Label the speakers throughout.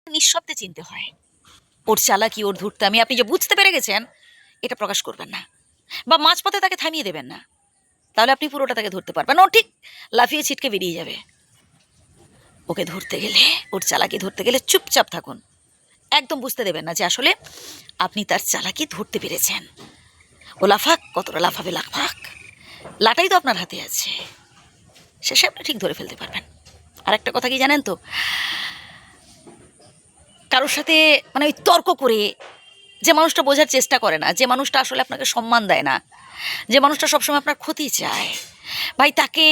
Speaker 1: নিঃশব্দে চিনতে হয়। ওর চালাকি, ওর ধূর্তামি আপনি যে বুঝতে পেরে গেছেন, এটা প্রকাশ করবেন না বা মাঝপথে তাকে থামিয়ে দেবেন না। তাহলে আপনি পুরোটা তাকে ধরতে পারবেন। ও ঠিক লাফিয়ে ছিটকে বেরিয়ে যাবে। ওকে ধরতে গেলে, ওর চালাকি ধরতে গেলে চুপচাপ থাকুন। একদম বুঝতে দেবেন না যে আসলে আপনি তার চালাকি ধরতে পেরেছেন। ও লাফাক, কতটা লাফাবে লাফাক, লাটাই তো আপনার হাতে আছে, শেষে আপনি ঠিক ধরে ফেলতে পারবেন। আর একটা কথা কি জানেন তো, কারোর সাথে মানে ওই তর্ক করে যে মানুষটা বোঝার চেষ্টা করে না, যে মানুষটা আসলে আপনাকে সম্মান দেয় না, যে মানুষটা সবসময় আপনার ক্ষতি চায়, ভাই তাকে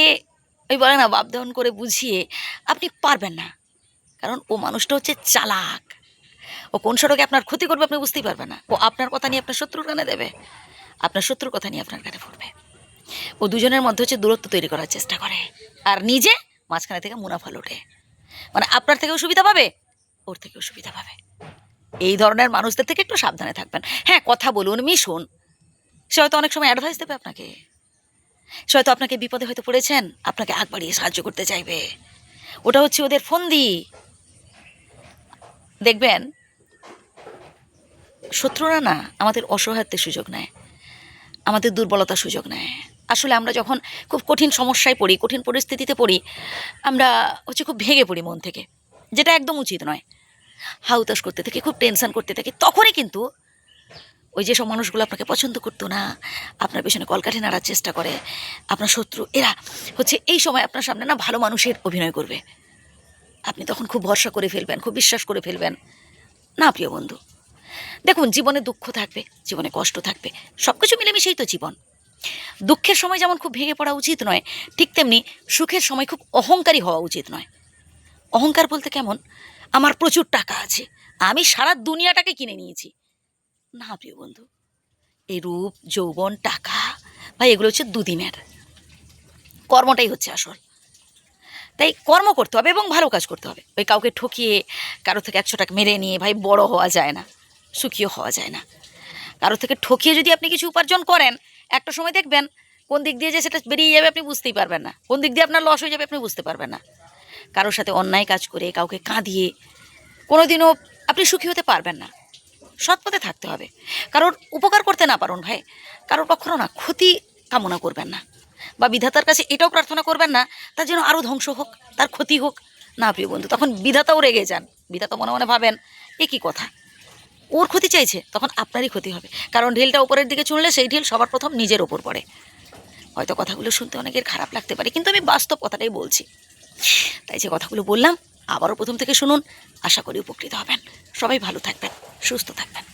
Speaker 1: ওই বলে না বাপ দেওয়ান করে বুঝিয়ে আপনি পারবেন না। কারণ ও মানুষটা হচ্ছে চালাক। ও কোন সড়কে আপনার ক্ষতি করবে আপনি বুঝতেই পারবেন না। ও আপনার কথা নিয়ে আপনার শত্রুর কানে দেবে, আপনার শত্রুর কথা নিয়ে আপনার কানে পড়বে। ও দুজনের মধ্যে হচ্ছে দূরত্ব তৈরি করার চেষ্টা করে, আর নিজে মাঝখানে থেকে মুনাফা লোটে। মানে আপনার থেকেও সুবিধা পাবে, ওর থেকেও সুবিধা পাবে। এই ধরনের মানুষদের থেকে একটু সাবধানে থাকবেন। হ্যাঁ, কথা বলুন, মিশুন। সে হয়তো অনেক সময় অ্যাডভাইস দেবে আপনাকে, সে হয়তো আপনাকে বিপদে হয়তো পড়েছেন, আপনাকে আগ বাড়িয়ে সাহায্য করতে চাইবে। ওটা হচ্ছে ওদের ফন্দি। দেখবেন শত্রুরা না আমাদের অসহায়ত্বের সুযোগ নেয়, আমাদের দুর্বলতার সুযোগ নেয়। আসলে আমরা যখন খুব কঠিন সমস্যায় পড়ি, কঠিন পরিস্থিতিতে পড়ি, আমরা হচ্ছে খুব ভেঙে পড়ি মন থেকে, যেটা একদম উচিত নয়। হাউতাস করতে থাকি, খুব টেনশন করতে থাকি। তখনই কিন্তু ওই যেসব মানুষগুলো আপনাকে পছন্দ করতো না, আপনার পেছনে কলকাঠি নাড়ার চেষ্টা করে, আপনার শত্রু, এরা হচ্ছে এই সময় আপনার সামনে না ভালো মানুষের অভিনয় করবে। আপনি তখন খুব ভরসা করে ফেলবেন, খুব বিশ্বাস করে ফেলবেন। না প্রিয় বন্ধু, দেখুন জীবনে দুঃখ থাকবে, জীবনে কষ্ট থাকবে, সব কিছু মিলেমিশেই তো জীবন। দুঃখের সময় যেমন খুব ভেঙে পড়া উচিত নয়, ঠিক তেমনি সুখের সময় খুব অহংকারী হওয়া উচিত নয়। অহংকার বলতে কেমন, আমার প্রচুর টাকা আছে, আমি সারা দুনিয়াটাকে কিনে নিয়েছি। না প্রিয় বন্ধু, এই রূপ, যৌবন, টাকা, ভাই এগুলো হচ্ছে দুদিনের। কর্মটাই হচ্ছে আসল। তাই কর্ম করতে হবে এবং ভালো কাজ করতে হবে। ওই কাউকে ঠকিয়ে কারো থেকে 100 টাকা মেরে নিয়ে ভাই বড় হওয়া যায় না, সুখীও হওয়া যায় না। কারো থেকে ঠকিয়ে যদি আপনি কিছু উপার্জন করেন, একটা সময় দেখবেন কোন দিক দিয়ে যে সেটা বেরিয়ে যাবে আপনি বুঝতেই পারবেন না, কোন দিক দিয়ে আপনার লস হয়ে যাবে আপনি বুঝতে পারবেন না। কারোর সাথে অন্যায় কাজ করে, কাউকে কাঁদিয়ে কোনোদিনও আপনি সুখী হতে পারবেন না। সৎ পথে থাকতে হবে। কারোর উপকার করতে না পারুন ভাই, কারোর কখনো না ক্ষতি কামনা করবেন না, বা বিধাতার কাছে এটাও প্রার্থনা করবেন না তার যেন আরও ধ্বংস হোক, তার ক্ষতি হোক। না প্রিয় বন্ধু, তখন বিধাতাও রেগে যান। বিধাতা মনে মনে ভাবেন এ কী কথা, ওর ক্ষতি চাইছে, তখন আপনারই ক্ষতি হবে। কারণ ঢিলটা ওপরের দিকে চুনলে সেই ঢিল সবার প্রথম নিজের ওপর পড়ে। হয়তো কথাগুলো শুনতে অনেকের খারাপ লাগতে পারে, কিন্তু আমি বাস্তব কথাটাই বলছি। তাই যে কথাগুলো বললাম আবারও প্রথম থেকে শুনুন, আশা করি উপকৃত হবেন। সবাই ভালো থাকবেন, সুস্থ থাকবেন।